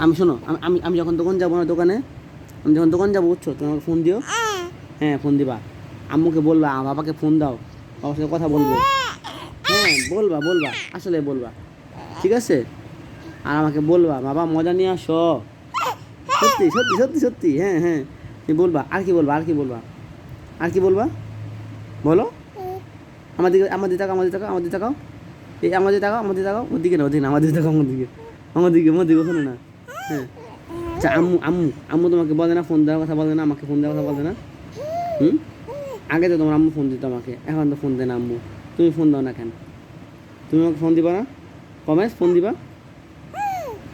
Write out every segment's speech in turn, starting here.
আমি শোনো, আমি আমি যখন দোকান যাবো না, দোকানে আমি যখন দোকান যাবো বুঝছো, তুমি আমাকে ফোন দিও। হ্যাঁ ফোন দিবা, আম্মুকে বলবা বাবাকে ফোন দাও, বাবার সাথে কথা বলবো। হ্যাঁ বলবা বলবা, আসলে বলবা, ঠিক আছে। আর আমাকে বলবা বাবা মজা নিয়ে আসো, সত্যি সত্যি সত্যি সত্যি, হ্যাঁ হ্যাঁ। তুমি বলবা, আর কি বলবা, আর কি বলবা, আর কি বলবা বলো। আমাদের তাকাও, আমাদের তাকাও, আমাদের তাকাও, এই আমাদের তাকাও, আমাদের তাকাও, ওদিকে না, ওদিকে না, আমাদের তাকাও, আমাদিকে, আমাদিকে, আমাদিকে, ওখানে না। হ্যাঁ আচ্ছা, আম্মু আম্মু আম্মু তোমাকে বলে না ফোন দেওয়ার কথা, বলে না আমাকে ফোন দেওয়ার কথা, বলে না? হুম, আগে তো তোমার আম্মু ফোন দিত আমাকে, এখন তো ফোন দেয় না আম্মু। তুমি ফোন দাও না কেন? তুমি আমাকে ফোন দিবা না? কমেশ ফোন দিবা?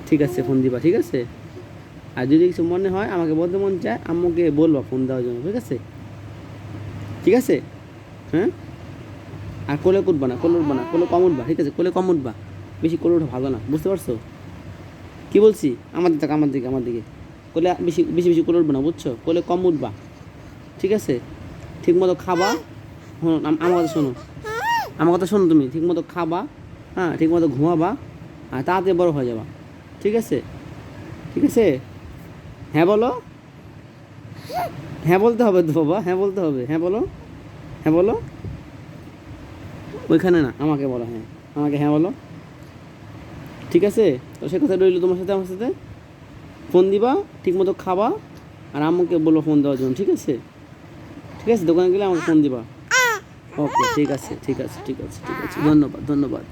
ঠিক আছে ফোন দিবা, ঠিক আছে। আর যদি কিছু মনে হয়, আমাকে বলতে মন চায়, আম্মুকে বলবা ফোন দেওয়ার জন্য, ঠিক আছে, ঠিক আছে। হ্যাঁ, আর কোলে উঠবা না, কোলে উঠবা না, কোলে কম উঠবা, ঠিক আছে, কোলে কম উঠবা, বেশি কোলে ওঠা ভালো না, বুঝতে পারছো কি বলছি? আমাদের দিকে, আমার দিকে, আমার দিকে, কোলে বেশি বেশি বেশি কোলে উঠবা না, বুঝছো, কোলে কম উঠবা, ঠিক আছে। ঠিক মতো খাবা, শোনো আমার কথা শোনো, আমার কথা শোনো, তুমি ঠিক মতো খাবা, হ্যাঁ ঠিক মতো ঘুমাবা, আর তাড়াতাড়ি বড় হয়ে যাবা, ঠিক আছে, ঠিক আছে। হ্যাঁ বলো, হ্যাঁ বলতে হবে তো বাবা, হ্যাঁ বলতে হবে, হ্যাঁ বলো, হ্যাঁ বলো, ওইখানে না, আমাকে বলো, হ্যাঁ আমাকে হ্যাঁ বলো, ঠিক আছে। তো সে কথা রইলো তোমার সাথে, আমার সাথে ফোন দিবা, ঠিক মতো খাবা, আর আম্মুকে বলবো ফোন দেওয়ার জন্য, ঠিক আছে, ঠিক আছে। দোকানে গেলে আমাকে ফোন দিবা। ওকে ঠিক আছে, ঠিক আছে, ঠিক আছে, ঠিক আছে, ধন্যবাদ, ধন্যবাদ।